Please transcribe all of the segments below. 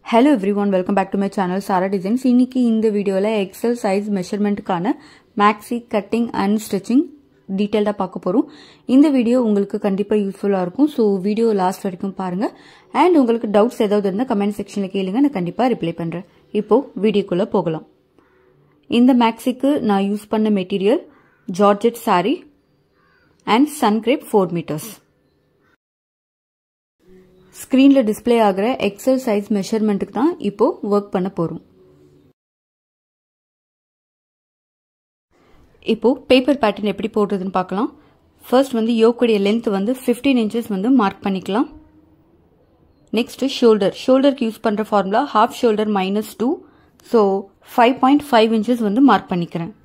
Hello everyone, welcome back to my channel Sara Designs. இன்னைக்கு இந்த வீடியோல Excel size measurementக்கான maxi cutting and stitching டீடைலா பார்க்க போறோம். இந்த வீடியோ உங்களுக்கு கண்டிப்பா யூஸ்ஃபுல்லா இருக்கும். சோ வீடியோ லாஸ்ட் வரைக்கும் பாருங்க. and உங்களுக்கு டவுட்ஸ் ஏதாவது இருந்தா கமெண்ட் செக்ஷன்ல கேளுங்க, நான் கண்டிப்பா ரிப்ளை பண்றேன். இப்போ வீடியோக்குள்ள போகலாம். இந்த maxிக்கு நான் யூஸ் பண்ண material georgette saree and sun crepe 4 meters. ஸ்கிரீன்ல டிஸ்ப்ளே ஆகிற எக்ஸல் சைஸ் மெஷர்மெண்ட்டுக்கு தான் இப்போ ஒர்க் பண்ண போறோம். இப்போ பேப்பர் பேட்டர்ன் எப்படி போடுறதுன்னு பார்க்கலாம். ஃபர்ஸ்ட் யோக்குடைய லென்த் 15 inches மார்க் பண்ணிக்கலாம். நெக்ஸ்ட் ஷோல்டருக்கு யூஸ் பண்ற formula half shoulder -2, so 5.5 inches mark பண்ணிக்கிறேன்.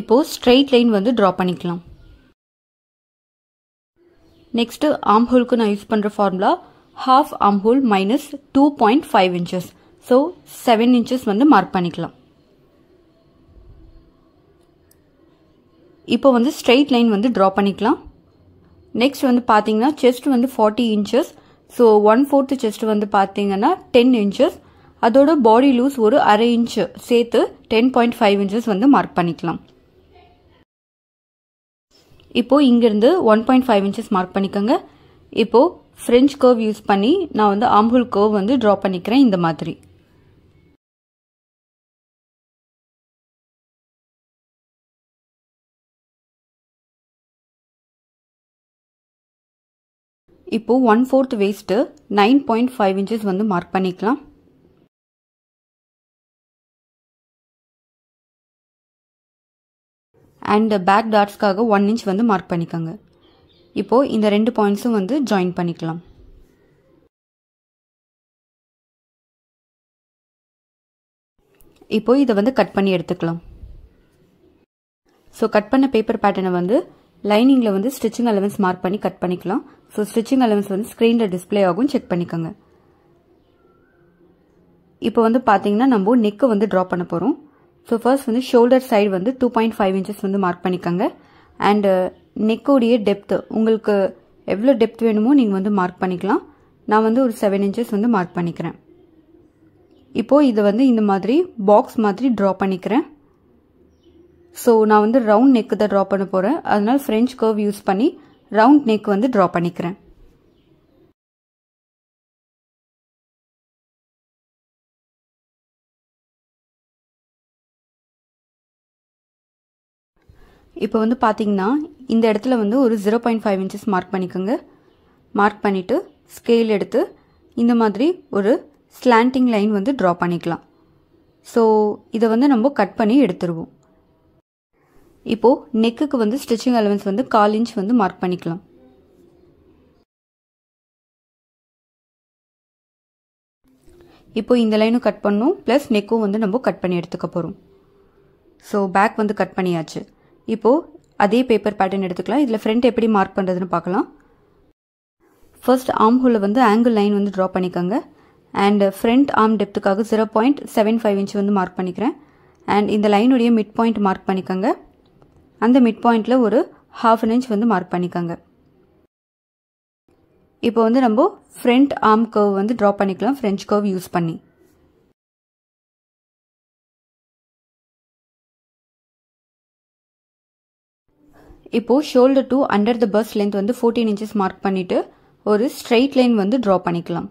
இப்போ ஸ்ட்ரெயிட் லைன் டிரா பண்ணிக்கலாம். நெக்ஸ்ட் ஆர்ம் ஹோலுக்கு நான் யூஸ் பண்ற formula half arm hole minus 2.5 inches, so 7 inches mark பண்ணிக்கலாம். இப்போ ஸ்ட்ரெயிட் லைன் டிரா பண்ணிக்கலாம். நெக்ஸ்ட் பாத்தீங்கன்னா செஸ்ட் 40 inches, ஸோ 1/4 செஸ்ட் பாத்தீங்கன்னா 10 inches, அதோட பாடி லூஸ் ஒரு அரை இன்ச் சேர்த்து 10.5 inches மார்க் பண்ணிக்கலாம். இப்போ இங்கிருந்து 1.5 inches மார்க் பண்ணிக்கோங்க. இப்போ French curve யூஸ் பண்ணி நான் arm hole curve draw பண்ணிக்கிறேன் இந்த மாதிரி. இப்போ 1/4 waist 9.5 inches மார்க் பண்ணிக்கலாம். and back dartsக்காக 1 inch மார்க் பண்ணிக்கோங்க. இப்போ இந்த ரெண்டு பாயிண்ட்ஸும் ஜாயின் பண்ணிக்கலாம். இப்போ இதை கட் பண்ணி எடுத்துக்கலாம். ஸோ கட் பண்ண பேப்பர் பேட்டர்னை லைனிங்ல ஸ்டிச்சிங் அலவன்ஸ் மார்க் பண்ணி கட் பண்ணிக்கலாம். ஸோ ஸ்டிச்சிங் அலவன்ஸ் ஸ்கிரீன்ல டிஸ்பிளே ஆகும், செக் பண்ணிக்கோங்க. இப்போ பாத்தீங்கன்னா நம்ம நெக் டிரா பண்ண போறோம். So first shoulder side 2.5 inches mark பண்ணிக்கோங்க. அண்ட் நெக்கோடைய டெப்த் உங்களுக்கு எவ்வளோ டெப்த் வேணுமோ நீங்கள் மார்க் பண்ணிக்கலாம். நான் ஒரு 7 inches மார்க் பண்ணிக்கிறேன். இப்போ இதை இந்த மாதிரி பாக்ஸ் மாதிரி ட்ரா பண்ணிக்கிறேன். ஸோ நான் ரவுண்ட் நெக் தான் ட்ரா பண்ண போறேன், அதனால ஃப்ரெஞ்ச் கர்வ் யூஸ் பண்ணி ரவுண்ட் நெக் ட்ரா பண்ணிக்கிறேன். இப்போ பாத்தீங்கன்னா இந்த இடத்துல ஒரு 0.5 inches மார்க் பண்ணிக்கோங்க. மார்க் பண்ணிட்டு ஸ்கேல் எடுத்து இந்த மாதிரி ஒரு ஸ்லாண்டிங் லைன் டிரா பண்ணிக்கலாம். ஸோ இதை நம்ம கட் பண்ணி எடுத்துருவோம். இப்போ நெக்குக்கு ஸ்டிச்சிங் அலவன்ஸ் 1/4 inch மார்க் பண்ணிக்கலாம். இப்போ இந்த லைனும் கட் பண்ணும், பிளஸ் நெக்கும் நம்ம கட் பண்ணி எடுத்துக்க போறோம். ஸோ பேக் கட் பண்ணியாச்சு. இப்போ அதே பேப்பர் பேட்டர்ன் எடுத்துக்கலாம். இதுல ஃப்ரண்ட் எப்படி மார்க் பண்றதுன்னு பார்க்கலாம். ஃபர்ஸ்ட் ஆர்ம் ஹோல்ல ஆங்கிள் லைன் டிரா பண்ணிக்கோங்க. அண்ட் ஃப்ரண்ட் ஆர்ம் டெப்த்துக்காக 0.75 inch மார்க் பண்ணிக்கிறேன். அண்ட் இந்த லைனுடைய மிட் பாயிண்ட் மார்க் பண்ணிக்கோங்க. அந்த மிட் பாயிண்ட்ல ஒரு 1/2 inch மார்க் பண்ணிக்கோங்க. இப்போ நம்ம ஃப்ரண்ட் ஆர்ம் கர்வ் டிரா பண்ணிக்கலாம் ஃப்ரெஞ்ச் கர்வ் யூஸ் பண்ணி. இப்போ shoulder to under the bust length 14 inches mark பண்ணிட்டு ஒரு ஸ்ட்ரெயிட் லைன் டிரா பண்ணிக்கலாம்.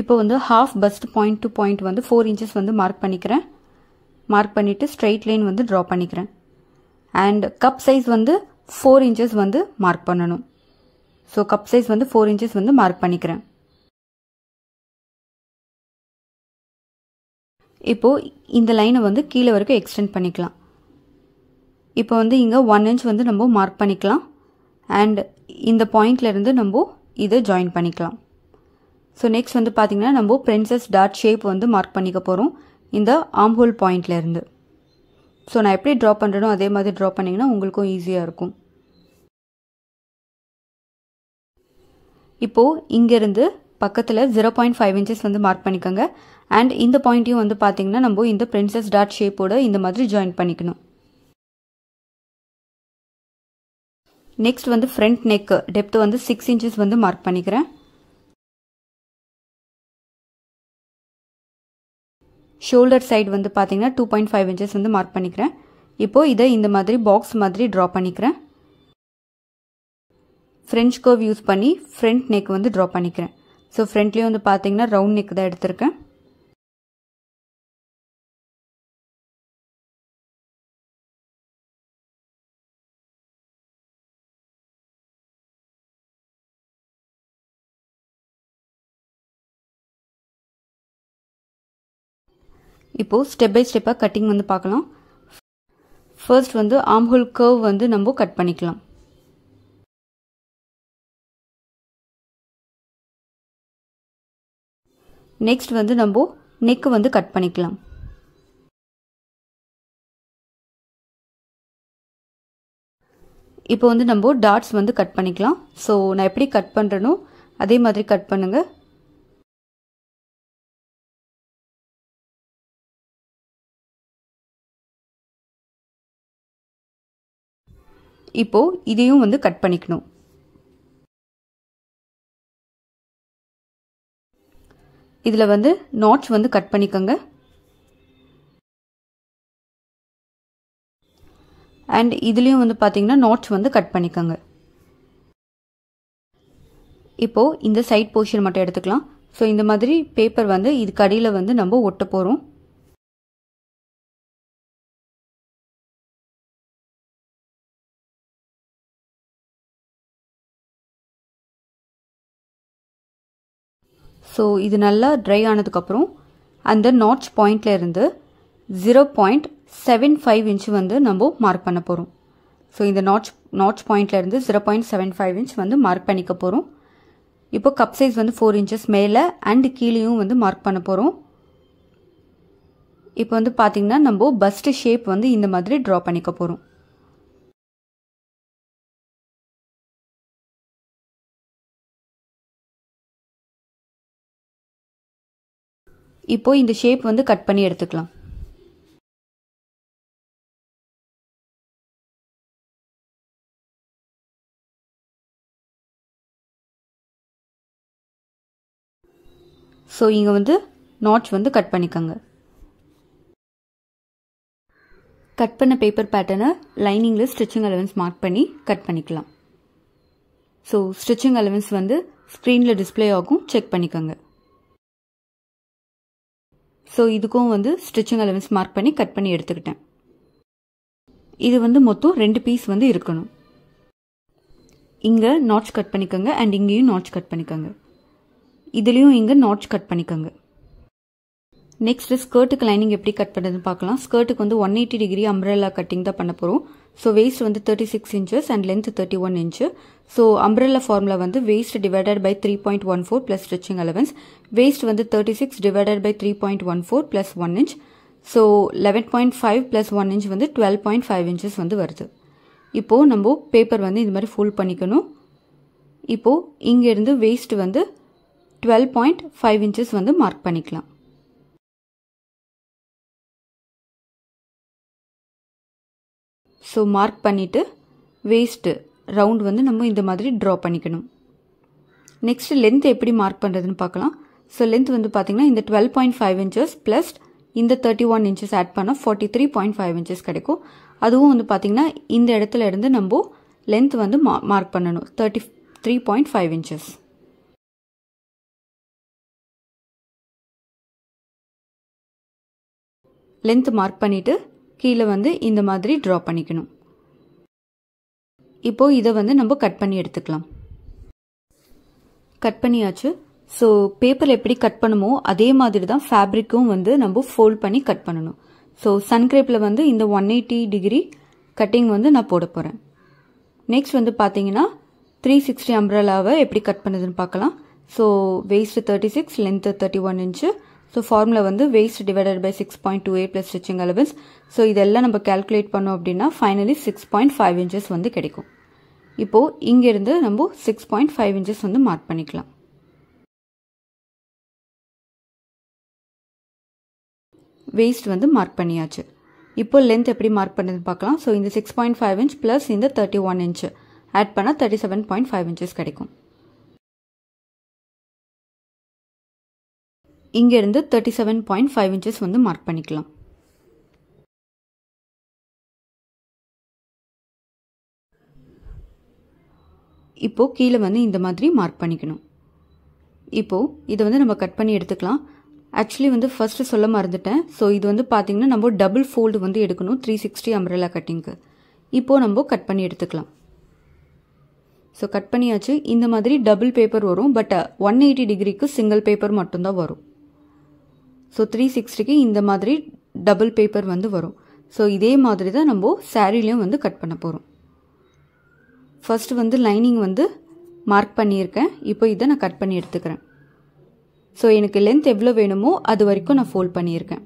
இப்போ half bust point to point 4 inches mark பண்ணிக்கிறேன். மார்க் பண்ணிட்டு ஸ்ட்ரெயிட் லைன் டிரா பண்ணிக்கிறேன். And cup size 4 inches mark பண்ணணும். So cup size 4 inches mark பண்ணிக்கிறேன். இப்போ இந்த லைனை கீழே வரைக்கும் எக்ஸ்டெண்ட் பண்ணிக்கலாம். இப்போ இங்க 1 inch நம்ம மார்க் பண்ணிக்கலாம். அண்ட் இந்த பாயிண்ட்ல இருந்து நம்ம இதை ஜாயின் பண்ணிக்கலாம். ஸோ நெக்ஸ்ட் பாத்தீங்கன்னா நம்ம பிரின்சஸ் டாட் ஷேப் மார்க் பண்ணிக்க போறோம் இந்த ஆர்ம் ஹோல் பாயிண்ட்ல இருந்து. ஸோ நான் எப்படி ட்ரா பண்றேனோ அதே மாதிரி ட்ரா பண்ணீங்கன்னா உங்களுக்கும் ஈஸியா இருக்கும். இப்போ இங்க இருந்து பக்கத்துல 0.5 inches மார்க் பண்ணிக்கோங்க. அண்ட் இந்த பாயிண்ட்டையும் பாத்தீங்கன்னா நம்ம இந்த பிரின்சஸ் டாட் ஷேப்போட இந்த மாதிரி ஜாயின் பண்ணிக்கணும். நெக்ஸ்ட் வந்து ஃப்ரண்ட் நெக் டெப்த் வந்து 6 இன்ச்சஸ் வந்து மார்க் பண்ணிக்கிறேன். ஷோல்டர் சைடு வந்து பார்த்தீங்கன்னா 2.5 இன்ச்சஸ் வந்து மார்க் பண்ணிக்கிறேன். இப்போ இதை இந்த மாதிரி பாக்ஸ் மாதிரி ட்ரா பண்ணிக்கிறேன். ஃப்ரெஞ்ச் கர்வ் யூஸ் பண்ணி ஃப்ரண்ட் நெக் வந்து ட்ரா பண்ணிக்கிறேன். ஸோ ஃப்ரண்ட்லேயும் வந்து பார்த்தீங்கன்னா ரவுண்ட் நெக் தான் எடுத்திருக்கேன். இப்போ ஸ்டெப் பை ஸ்டெப்பாக கட்டிங் வந்து பார்க்கலாம். ஃபர்ஸ்ட் வந்து ஆர்ம் ஹோல் கர்வ் வந்து நம்ம கட் பண்ணிக்கலாம். நெக்ஸ்ட் வந்து நம்ம நெக் வந்து கட் பண்ணிக்கலாம். இப்போ வந்து நம்ம டாட்ஸ் வந்து கட் பண்ணிக்கலாம். ஸோ நான் எப்படி கட் பண்ணுறேனோ அதே மாதிரி கட் பண்ணுங்க. இப்போ இதையும் வந்து கட் பண்ணிக்கணும். இதில் வந்து நாட்ச் வந்து கட் பண்ணிக்கோங்க. அண்ட் இதுலேயும் வந்து பார்த்தீங்கன்னா நாட்ச் வந்து கட் பண்ணிக்கோங்க. இப்போது இந்த சைட் போர்ஷன் மட்டும் எடுத்துக்கலாம். ஸோ இந்த மாதிரி பேப்பர் வந்து இதுக்கு அடியில் வந்து நம்ம ஒட்ட போகிறோம். ஸோ இது நல்லா ட்ரை ஆனதுக்கப்புறம் அந்த நாட்ச் பாயிண்டில் இருந்து 0.75 இன்ச் வந்து நம்ம மார்க் பண்ண போகிறோம். ஸோ இந்த நாட்ச் பாயிண்டில் இருந்து 0.75 இன்ச் வந்து மார்க் பண்ணிக்க போகிறோம். இப்போ கப் சைஸ் வந்து 4 இன்ச்சஸ் மேலே அண்ட் கீழேயும் வந்து மார்க் பண்ண போகிறோம். இப்போ வந்து பார்த்திங்கன்னா நம்ம பஸ்ட் ஷேப் வந்து இந்த மாதிரி ட்ரா பண்ணிக்க போகிறோம். இப்போ இந்த ஷேப் வந்து கட் பண்ணி எடுத்துக்கலாம். ஸோ இங்கே வந்து நாட்ச் வந்து கட் பண்ணிக்கோங்க. கட் பண்ண பேப்பர் பேட்டர்னை லைனிங்கில் ஸ்டிச்சிங் அலவன்ஸ் மார்க் பண்ணி கட் பண்ணிக்கலாம். ஸோ ஸ்டிச்சிங் அலவன்ஸ் வந்து ஸ்க்ரீனில் டிஸ்பிளே ஆகும், செக் பண்ணிக்கோங்க. ஸோ இதுக்கும் வந்து ஸ்டிச்சிங் அலவன்ஸ் மார்க் பண்ணி கட் பண்ணி எடுத்துக்கிட்டேன். இது வந்து மொத்தம் 2 பீஸ் வந்து இருக்கணும். இங்கே நாட்ச் கட் பண்ணிக்கோங்க அண்ட் இங்கேயும் நாட்ச் கட் பண்ணிக்கோங்க. இதுலேயும் இங்கே நாட்ச் கட் பண்ணிக்கோங்க. நெக்ஸ்ட் ஸ்கர்ட்டுக்கு லைனிங் எப்படி கட் பண்ணுறதுன்னு பார்க்கலாம். ஸ்கர்ட்டுக்கு வந்து 180 டிகிரி அம்ப்ரெல்லா கட்டிங் தான் பண்ண போகிறோம். ஸோ வேஸ்ட் வந்து 36 inches and length 31 inch. So umbrella formula வந்து waist divided by 3.14 plus stitching allowance. Waist வந்து 36 divided by 3.14 plus 1 inch. So 11.5 plus 1 inch வந்து 12.5 இன்ச்சஸ் வந்து வருது. இப்போது நம்ம பேப்பர் வந்து இது மாதிரி ஃபோல்ட் பண்ணிக்கணும். இப்போது இங்கேருந்து வேஸ்ட் வந்து 12.5 இன்ச்சஸ் வந்து மார்க் பண்ணிக்கலாம். ஸோ மார்க் பண்ணிவிட்டு வேஸ்ட்டு ரவுண்ட் வந்து நம்ம இந்த மாதிரி ட்ரா பண்ணிக்கணும். நெக்ஸ்ட் லென்த் எப்படி மார்க் பண்ணுறதுன்னு பார்க்கலாம். ஸோ லென்த் வந்து பார்த்திங்கன்னா இந்த 12.5 இன்ச்சஸ் ப்ளஸ் இந்த 31 இன்ச்சஸ் ஆட் பண்ணால் 43.5 இன்ச்சஸ் கிடைக்கும். அதுவும் வந்து பார்த்திங்கன்னா இந்த இடத்துல இருந்து நம்ம லென்த் வந்து மார்க் பண்ணணும் 33.5 இன்ச்சஸ். லென்த் மார்க் பண்ணிவிட்டு கீழே வந்து இந்த மாதிரி ட்ரா பண்ணிக்கணும். இப்போது இதை வந்து நம்ம கட் பண்ணி எடுத்துக்கலாம். கட் பண்ணியாச்சு. ஸோ பேப்பர் எப்படி கட் பண்ணுமோ அதே மாதிரி தான் ஃபேப்ரிக்கும் வந்து நம்ம ஃபோல்ட் பண்ணி கட் பண்ணணும். ஸோ சன்கிரேப்பில் வந்து இந்த 180 டிகிரி கட்டிங் வந்து நான் போட போகிறேன். நெக்ஸ்ட் வந்து பார்த்தீங்கன்னா 360 அம்ப்ரெல்லாவை எப்படி கட் பண்ணுறதுன்னு பார்க்கலாம். So waist 36, length 31 inch. So formula வந்து waist divided by 6.28 plus stitching allowance. So இதெல்லாம் நம்ம கேல்குலேட் பண்ணோம் அப்படின்னா ஃபைனலி 6.5 இன்ச்சஸ் வந்து கிடைக்கும். இப்போது இங்கேருந்து நம்ம 6.5 இன்ச்சஸ் வந்து மார்க் பண்ணிக்கலாம். வேஸ்ட் வந்து மார்க் பண்ணியாச்சு. இப்போ லென்த் எப்படி மார்க் பண்ணுறதுன்னு பார்க்கலாம். ஸோ இந்த 6.5 இன்ச் ப்ளஸ் இந்த 31 இன்ச்சு ஆட் பண்ணால் 37.5 இன்ச்சஸ் கிடைக்கும். இங்கேருந்து 37.5 இன்ச்சஸ் வந்து மார்க் பண்ணிக்கலாம். இப்போது கீழே வந்து இந்த மாதிரி மார்க் பண்ணிக்கணும். இப்போது இதை வந்து நம்ம கட் பண்ணி எடுத்துக்கலாம். ஆக்சுவலி வந்து ஃபஸ்ட்டு சொல்ல மறந்துட்டேன். ஸோ இது வந்து பார்த்திங்கன்னா நம்ம டபுள் ஃபோல்டு வந்து எடுக்கணும் 360 அம்ப்ரெல்லா கட்டிங்க்கு. இப்போது நம்ம கட் பண்ணி எடுத்துக்கலாம். ஸோ கட் பண்ணியாச்சு. இந்த மாதிரி டபுள் பேப்பர் வரும். பட் 180 டிகிரிக்கு சிங்கிள் பேப்பர் மட்டும்தான் வரும். ஸோ 360க்கு இந்த மாதிரி டபுள் பேப்பர் வந்து வரும். ஸோ இதே மாதிரி தான் நம்ம சாரீலையும் வந்து கட் பண்ண போகிறோம். ஃபஸ்ட்டு வந்து லைனிங் வந்து மார்க் பண்ணியிருக்கேன். இப்போ இதை நான் கட் பண்ணி எடுத்துக்கிறேன். ஸோ எனக்கு லென்த் எவ்வளோ வேணுமோ அது வரைக்கும் நான் ஃபோல்ட் பண்ணியிருக்கேன்.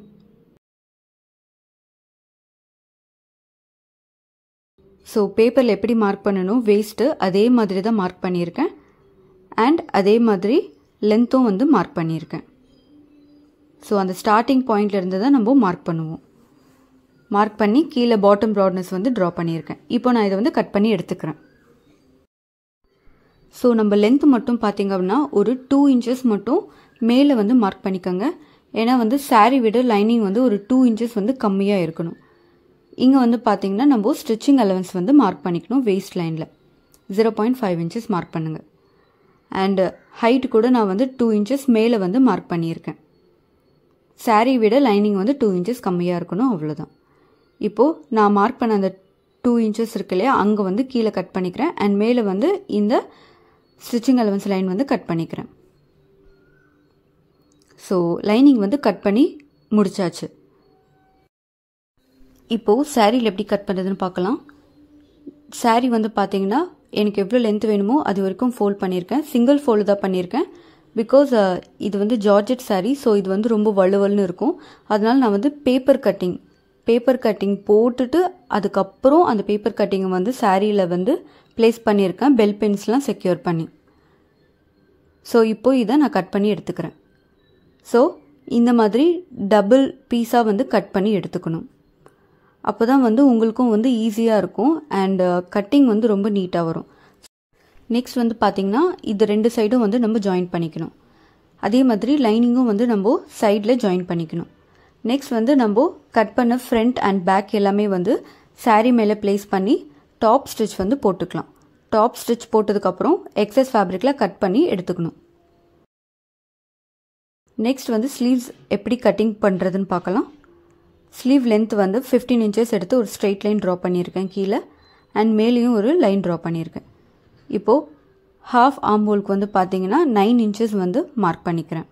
ஸோ பேப்பரில் எப்படி மார்க் பண்ணணும் வேஸ்ட்டு அதே மாதிரி தான் மார்க் பண்ணியிருக்கேன். அண்ட் அதே மாதிரி லென்த்தும் வந்து மார்க் பண்ணியிருக்கேன். ஸோ அந்த ஸ்டார்டிங் பாயிண்ட்லேருந்து தான் நம்ம மார்க் பண்ணுவோம். மார்க் பண்ணி கீழே பாட்டம் ப்ராட்னஸ் வந்து ட்ரா பண்ணியிருக்கேன். இப்போ நான் இதை வந்து கட் பண்ணி எடுத்துக்கிறேன். ஸோ நம்ம லென்த் மட்டும் பார்த்திங்க அப்படின்னா ஒரு 2 இன்ச்சஸ் மட்டும் மேலே வந்து மார்க் பண்ணிக்கோங்க. ஏன்னா வந்து சாரீ விட லைனிங் வந்து ஒரு 2 இன்ச்சஸ் வந்து கம்மியாக இருக்கணும். இங்கே வந்து பார்த்திங்கன்னா நம்ம ஸ்டிச்சிங் அலவன்ஸ் வந்து மார்க் பண்ணிக்கணும். வேஸ்ட் லைனில் 0.5 இன்ச்சஸ் மார்க் பண்ணுங்கள். அண்டு ஹைட் கூட நான் வந்து 2 இன்ச்சஸ் மேலே வந்து மார்க் பண்ணியிருக்கேன். சாரீ விட லைனிங் வந்து 2 இன்ச்சஸ் கம்மியாக இருக்கணும், அவ்வளோதான். இப்போது நான் மார்க் பண்ண அந்த 2 இன்ச்சஸ் இருக்கு இல்லையா, அங்கே வந்து கீழே கட் பண்ணிக்கிறேன். அண்ட் மேலே வந்து இந்த ஸ்டிச்சிங் அலவன்ஸ் லைன் வந்து கட் பண்ணிக்கிறேன். ஸோ லைனிங் வந்து கட் பண்ணி முடிச்சாச்சு. இப்போது சாரியில் எப்படி கட் பண்ணுறதுன்னு பார்க்கலாம். சாரீ வந்து பார்த்தீங்கன்னா எனக்கு எவ்வளோ லென்த் வேணுமோ அது வரைக்கும் ஃபோல்ட் பண்ணியிருக்கேன். சிங்கிள் ஃபோல்டு தான் பண்ணியிருக்கேன். பிகாஸ் இது வந்து ஜார்ஜெட் சாரீ. ஸோ இது வந்து ரொம்ப வலுவல்னு இருக்கும். அதனால் நான் வந்து பேப்பர் கட்டிங் போட்டுட்டு அதுக்கப்புறம் அந்த பேப்பர் கட்டிங்கை வந்து சாரியில் வந்து ப்ளேஸ் பண்ணியிருக்கேன். பெல் பென்ஸ்லாம் செக்யூர் பண்ணி. ஸோ இப்போது இதை நான் கட் பண்ணி எடுத்துக்கிறேன். ஸோ இந்த மாதிரி டபுள் பீஸாக வந்து கட் பண்ணி எடுத்துக்கணும். அப்போ தான் வந்து உங்களுக்கும் வந்து ஈஸியாக இருக்கும். அண்ட் கட்டிங் வந்து ரொம்ப நீட்டாக வரும். நெக்ஸ்ட் வந்து பார்த்திங்கன்னா இது 2 சைடும் வந்து நம்ம ஜாயின் பண்ணிக்கணும். அதே மாதிரி லைனிங்கும் வந்து நம்ம சைடில் ஜாயின் பண்ணிக்கணும். நெக்ஸ்ட் வந்து நம்ம கட் பண்ண ஃப்ரண்ட் அண்ட் பேக் எல்லாமே வந்து சாரீ மேலே ப்ளேஸ் பண்ணி டாப் ஸ்டிச் வந்து போட்டுக்கலாம். டாப் ஸ்டிச் போட்டதுக்கப்புறம் எக்ஸஸ் ஃபேப்ரிக்கில் கட் பண்ணி எடுத்துக்கணும். நெக்ஸ்ட் வந்து ஸ்லீவ்ஸ் எப்படி கட்டிங் பண்ணுறதுன்னு பார்க்கலாம். ஸ்லீவ் லென்த் வந்து 15 இன்ச்சஸ் எடுத்து ஒரு ஸ்ட்ரெயிட் லைன் ட்ரா பண்ணியிருக்கேன் கீழே. அண்ட் மேலேயும் ஒரு லைன் ட்ரா பண்ணியிருக்கேன். இப்போது ஹாஃப் ஆர்ம் ஹோலுக்கு வந்து பார்த்தீங்கன்னா 9 இன்ச்சஸ் வந்து மார்க் பண்ணிக்கிறேன்.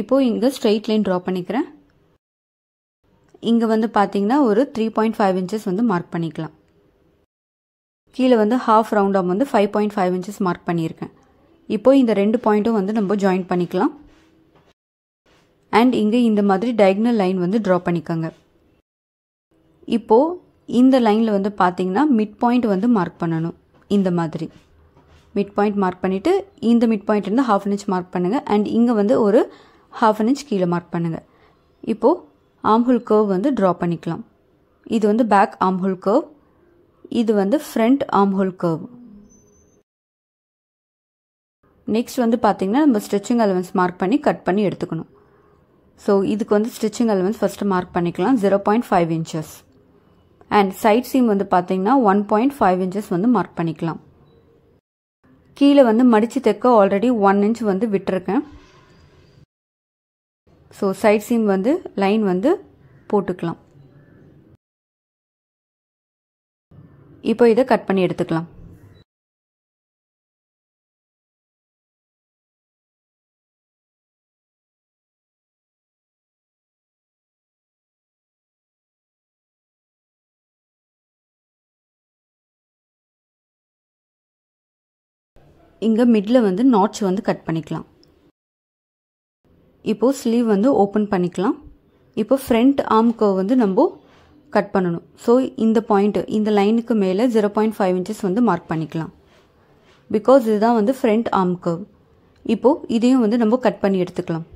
இப்போது இங்கே ஸ்ட்ரெயிட் லைன் ட்ரா பண்ணிக்கிறேன். இங்கே வந்து பார்த்தீங்கன்னா ஒரு 3.5 இன்ச்சஸ் வந்து மார்க் பண்ணிக்கலாம். கீழே வந்து ஹாஃப் ரவுண்ட் ஆர்ம் வந்து 5.5 இன்ச்சஸ் மார்க் பண்ணியிருக்கேன். இப்போது இந்த 2 பாயிண்ட்டும் வந்து நம்ம ஜாயின் பண்ணிக்கலாம். அண்ட் இங்கே இந்த மாதிரி டயகனல் லைன் வந்து ட்ரா பண்ணிக்கோங்க. இப்போது இந்த லைனில் வந்து பார்த்தீங்கன்னா மிட் பாயிண்ட் வந்து மார்க் பண்ணணும். இந்த மாதிரி மிட் பாயிண்ட் மார்க் பண்ணிவிட்டு இந்த மிட் பாயிண்ட் இருந்து 1/2 இன்ச் மார்க் பண்ணுங்கள். அண்ட் இங்கே வந்து ஒரு 1/2 இன்ச் கீழே மார்க் பண்ணுங்கள். இப்போது ஆர்ம்ஹோல் கர்வ் வந்து ட்ரா பண்ணிக்கலாம். இது வந்து பேக் ஆர்ம்ஹோல் கர்வ், இது வந்து ஃப்ரண்ட் ஆர்ம்ஹோல் கர்வ். நெக்ஸ்ட் வந்து பார்த்தீங்கன்னா நம்ம ஸ்டிச்சிங் அலவன்ஸ் மார்க் பண்ணி கட் பண்ணி எடுத்துக்கணும். ஸோ இதுக்கு வந்து ஸ்டிச்சிங் அலவன்ஸ் ஃபஸ்ட்டு மார்க் பண்ணிக்கலாம் 0.5 இன்ச்சஸ். அண்ட் சைட் சீம் வந்து பார்த்தீங்கன்னா 1.5 இன்ச்சஸ் வந்து மார்க் பண்ணிக்கலாம். கீழே வந்து மடித்து தைக்க ஆல்ரெடி 1 இன்ச் வந்து விட்டுருக்கேன். ஸோ சைட் சீம் வந்து லைன் வந்து போட்டுக்கலாம். இப்போ இதை கட் பண்ணி எடுத்துக்கலாம். இங்கே மிடில் வந்து நாட்ச் வந்து கட் பண்ணிக்கலாம். இப்போது ஸ்லீவ் வந்து ஓப்பன் பண்ணிக்கலாம். இப்போ ஃப்ரண்ட் ஆர்ம் கர்வ் வந்து நம்ம கட் பண்ணணும். ஸோ இந்த பாயிண்ட் இந்த லைனுக்கு மேலே 0.5 இன்ச்சஸ் வந்து மார்க் பண்ணிக்கலாம். பிகாஸ் இதுதான் வந்து ஃப்ரண்ட் ஆர்ம் கர்வ். இப்போது இதையும் வந்து நம்ம கட் பண்ணி எடுத்துக்கலாம்.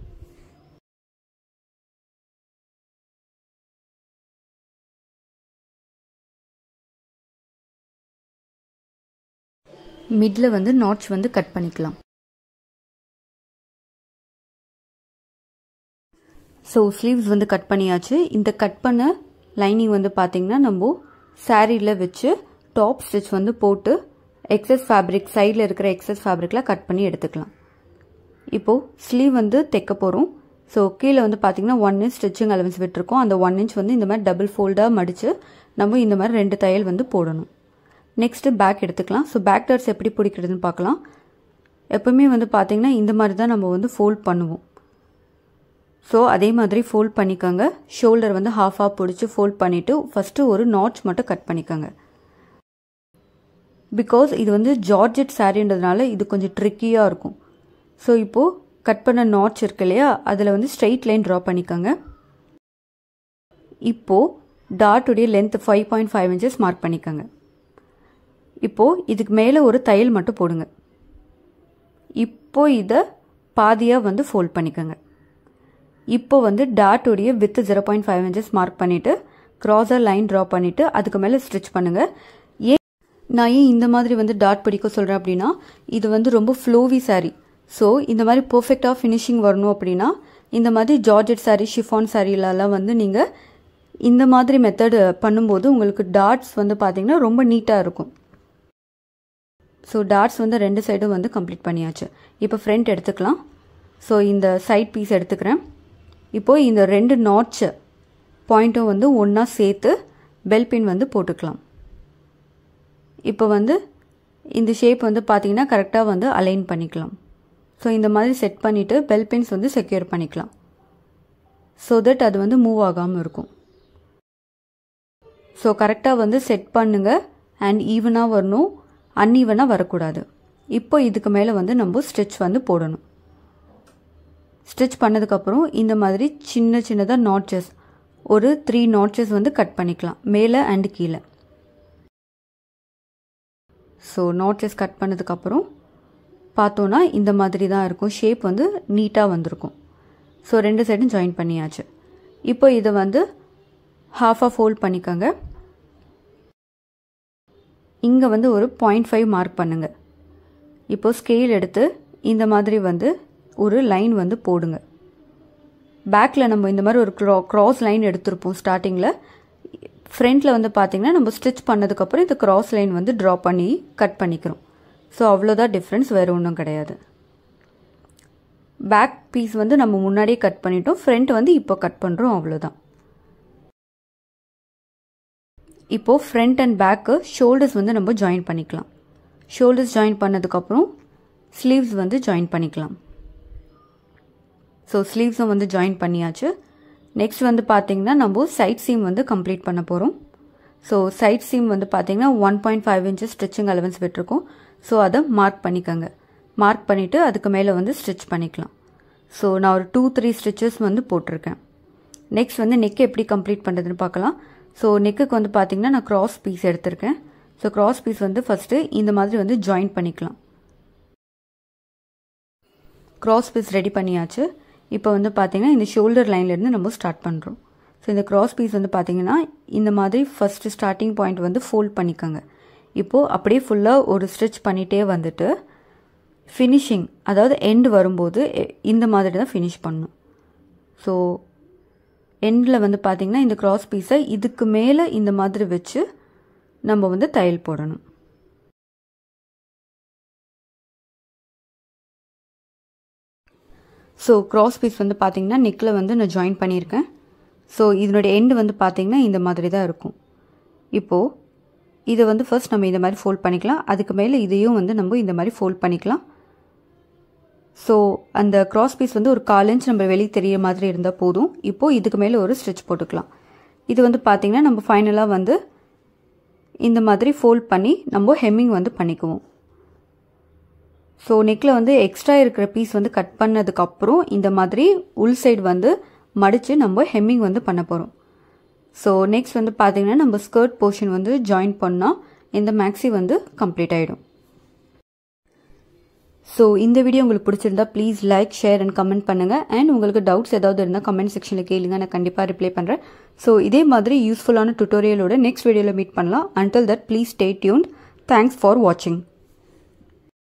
மிடில் வந்து நாட்ச் வந்து கட் பண்ணிக்கலாம். ஸோ ஸ்லீவ்ஸ் வந்து கட் பண்ணியாச்சு. இந்த கட் பண்ண லைனிங் வந்து பார்த்திங்கன்னா நம்ம சாரியில் வச்சு டாப் ஸ்டிச் வந்து போட்டு எக்ஸஸ் ஃபேப்ரிக் சைடில் இருக்கிற எக்ஸஸ் ஃபேப்ரிக்கில் கட் பண்ணி எடுத்துக்கலாம். இப்போது ஸ்லீவ் வந்து தைக்க போகிறோம். ஸோ கீழே வந்து பார்த்திங்கன்னா 1 inch ஸ்டிச்சிங் அலவன்ஸ் விட்டுருக்கோம். அந்த 1 inch வந்து இந்த மாதிரி டபுள் ஃபோல்டாக மடித்து நம்ம இந்த மாதிரி 2 தையல் வந்து போடணும். நெக்ஸ்ட்டு பேக் எடுத்துக்கலாம். ஸோ பேக் டாட்ஸ் எப்படி பிடிக்கிறதுன்னு பார்க்கலாம். எப்பவுமே வந்து பார்த்திங்கன்னா இந்த மாதிரி தான் நம்ம வந்து ஃபோல்ட் பண்ணுவோம். ஸோ அதே மாதிரி ஃபோல்ட் பண்ணிக்கோங்க. ஷோல்டர் வந்து ஹாஃபாக பிடிச்சி ஃபோல்ட் பண்ணிவிட்டு ஃபஸ்ட்டு ஒரு நாட்ச் மட்டும் கட் பண்ணிக்கோங்க. பிகாஸ் இது வந்து ஜார்ஜெட் சாரின்றதுனால இது கொஞ்சம் ட்ரிக்கியாக இருக்கும். ஸோ இப்போது கட் பண்ண நாட்ச் இருக்கு இல்லையா, அதில் வந்து ஸ்ட்ரெயிட் லைன் ட்ரா பண்ணிக்கோங்க. இப்போது டாட்டுடைய லென்த் 5.5 inches மார்க் பண்ணிக்கோங்க. இப்போது இதுக்கு மேலே ஒரு தையல் மட்டும் போடுங்க. இப்போது இதை பாதியாக வந்து ஃபோல்ட் பண்ணிக்கோங்க. இப்போ வந்து டாட்டுடைய வித் 0.5 inches மார்க் பண்ணிவிட்டு க்ராஸாக லைன் ட்ரா பண்ணிவிட்டு அதுக்கு மேலே ஸ்டிச் பண்ணுங்கள். நான் ஏன் இந்த மாதிரி வந்து டாட் பிடிக்க சொல்கிறேன் அப்படின்னா, இது வந்து ரொம்ப ஃப்ளோவி சாரீ. ஸோ இந்த மாதிரி பர்ஃபெக்டாக ஃபினிஷிங் வரணும் அப்படின்னா இந்த மாதிரி ஜார்ஜெட் சாரீ, ஷிஃபான் சாரீலலாம் வந்து நீங்கள் இந்த மாதிரி மெத்தடு பண்ணும்போது உங்களுக்கு டாட்ஸ் வந்து பார்த்திங்கன்னா ரொம்ப நீட்டாக இருக்கும். ஸோ டாட்ஸ் வந்து 2 சைடும் வந்து கம்ப்ளீட் பண்ணியாச்சு. இப்போ ஃப்ரண்ட் எடுத்துக்கலாம். ஸோ இந்த சைட் பீஸ் எடுத்துக்கிறேன். இப்போது இந்த 2 நாட்ச் பாயிண்ட்டும் வந்து ஒன்றா சேர்த்து பெல் பின் வந்து போட்டுக்கலாம். இப்போ வந்து இந்த ஷேப் வந்து பார்த்திங்கன்னா கரெக்டாக வந்து அலைன் பண்ணிக்கலாம். ஸோ இந்த மாதிரி செட் பண்ணிவிட்டு பெல் பின்ஸ் வந்து செக்யூர் பண்ணிக்கலாம். ஸோ தட் அது வந்து மூவ் ஆகாமல் இருக்கும். ஸோ கரெக்டாக வந்து செட் பண்ணுங்கள். அண்ட் ஈவனாக வரணும், அன்ஈவனாக வரக்கூடாது. இப்போ இதுக்கு மேலே வந்து நம்ம ஸ்டிச் வந்து போடணும். ஸ்டிச் பண்ணதுக்கப்புறம் இந்த மாதிரி சின்ன சின்னதாக நாட்சஸ் ஒரு 3 நாட்சஸ் வந்து கட் பண்ணிக்கலாம் மேலே அண்ட் கீழே. ஸோ நாட்சஸ் கட் பண்ணதுக்கப்புறம் பார்த்தோன்னா இந்த மாதிரி தான் இருக்கும். ஷேப் வந்து நீட்டாக வந்திருக்கும். ஸோ 2 சைடும் ஜாயின் பண்ணியாச்சு. இப்போ இதை வந்து ஹாஃபாக ஃபோல்ட் பண்ணிக்கோங்க. இங்கே வந்து ஒரு 0.5 மார்க் பண்ணுங்கள். இப்போது ஸ்கேல் எடுத்து இந்த மாதிரி வந்து ஒரு லைன் வந்து போடுங்க. பேக்கில் நம்ம இந்த மாதிரி ஒரு க்ராஸ் லைன் எடுத்திருப்போம் ஸ்டார்டிங்கில். ஃப்ரண்ட்டில் வந்து பார்த்திங்கன்னா நம்ம ஸ்டிச் பண்ணதுக்கப்புறம் இந்த க்ராஸ் லைன் வந்து ட்ரா பண்ணி கட் பண்ணிக்கிறோம். ஸோ அவ்வளோதான் டிஃப்ரென்ஸ், வேறு ஒன்றும் கிடையாது. பேக் பீஸ் வந்து நம்ம முன்னாடியே கட் பண்ணிட்டோம், ஃப்ரண்ட் வந்து இப்போ கட் பண்ணுறோம், அவ்வளோதான். இப்போது ஃப்ரண்ட் அண்ட் பேக்கு ஷோல்டர்ஸ் வந்து நம்ம ஜாயின் பண்ணிக்கலாம். ஷோல்டர்ஸ் ஜாயின் பண்ணதுக்கப்புறம் ஸ்லீவ்ஸ் வந்து ஜாயின் பண்ணிக்கலாம். ஸோ ஸ்லீவ்ஸும் வந்து ஜாயின் பண்ணியாச்சு. நெக்ஸ்ட் வந்து பார்த்திங்கன்னா நம்ம சைட் சீம் வந்து கம்ப்ளீட் பண்ண போகிறோம். ஸோ சைட் சீம் வந்து பார்த்திங்கன்னா 1.5 inches ஸ்டிச்சிங் அலவன்ஸ் விட்டுருக்கோம். ஸோ அதை மார்க் பண்ணிக்கோங்க. மார்க் பண்ணிவிட்டு அதுக்கு மேலே வந்து ஸ்டிச் பண்ணிக்கலாம். ஸோ நான் ஒரு 2-3 ஸ்டிச்சஸ் வந்து போட்டிருக்கேன். நெக்ஸ்ட் வந்து நெக் எப்படி கம்ப்ளீட் பண்ணுறதுன்னு பார்க்கலாம். ஸோ நெக்குக்கு வந்து பார்த்திங்கன்னா நான் க்ராஸ் பீஸ் எடுத்திருக்கேன். ஸோ க்ராஸ் பீஸ் வந்து ஃபஸ்ட்டு இந்த மாதிரி வந்து ஜாயின் பண்ணிக்கலாம். க்ராஸ் பீஸ் ரெடி பண்ணியாச்சு. இப்போ வந்து பார்த்திங்கன்னா இந்த ஷோல்டர் லைன்லேருந்து நம்ம ஸ்டார்ட் பண்ணுறோம். ஸோ இந்த க்ராஸ் பீஸ் வந்து பார்த்திங்கன்னா இந்த மாதிரி ஃபஸ்ட்டு ஸ்டார்டிங் பாயிண்ட் வந்து ஃபோல்ட் பண்ணிக்கோங்க. இப்போது அப்படியே ஃபுல்லாக ஒரு ஸ்டிச் பண்ணிகிட்டே வந்துட்டு ஃபினிஷிங் அதாவது எண்ட் வரும்போது இந்த மாதிரி தான் ஃபினிஷ் பண்ணணும். ஸோ எண்டில் வந்து பார்த்திங்கன்னா இந்த க்ராஸ் பீஸை இதுக்கு மேலே இந்த மாதிரி வச்சு நம்ம வந்து தையல் போடணும். ஸோ க்ராஸ் பீஸ் வந்து பார்த்திங்கன்னா நெக்கில் வந்து நான் ஜாயின் பண்ணியிருக்கேன். ஸோ இதனுடைய எண்டு வந்து பார்த்திங்கன்னா இந்த மாதிரி தான் இருக்கும். இப்போது இதை வந்து ஃபர்ஸ்ட் நம்ம இந்த மாதிரி ஃபோல்ட் பண்ணிக்கலாம். அதுக்கு மேலே இதையும் வந்து நம்ம இந்த மாதிரி ஃபோல்ட் பண்ணிக்கலாம். ஸோ அந்த க்ராஸ் பீஸ் வந்து ஒரு 1/4 inch நம்ம வெளியே தெரிய மாதிரி இருந்தால் போதும். இப்போது இதுக்கு மேலே ஒரு ஸ்டிச் போட்டுக்கலாம். இது வந்து பார்த்திங்கன்னா நம்ம ஃபைனலாக வந்து இந்த மாதிரி ஃபோல்ட் பண்ணி நம்ம ஹெம்மிங் வந்து பண்ணிக்குவோம். ஸோ நெக்கில் வந்து எக்ஸ்ட்ரா இருக்கிற பீஸ் வந்து கட் பண்ணதுக்கப்புறம் இந்த மாதிரி உள் சைடு வந்து மடித்து நம்ம ஹெம்மிங் வந்து பண்ண போகிறோம். ஸோ நெக்ஸ்ட் வந்து பார்த்திங்கன்னா நம்ம ஸ்கர்ட் போர்ஷன் வந்து ஜாயின் பண்ணால் இந்த மேக்ஸி வந்து கம்ப்ளீட் ஆகிடும். ஸோ இந்த வீடியோ உங்களுக்கு பிடிச்சிருந்தா please like, share and comment பண்ணுங்கள். அண்ட் உங்களுக்கு டவுட்ஸ் ஏதாவது இருந்தால் கமெண்ட் செக்ஷனில் கேளுங்க, நான் கண்டிப்பாக ரிப்ளை பண்ணுறேன். ஸோ இதே மாதிரி யூஸ்ஃபுல்லான டுட்டோரியலோட நெக்ஸ்ட் வீடியோவில் மீட் பண்ணலாம். Until that please stay tuned. Thanks for வாட்சிங்.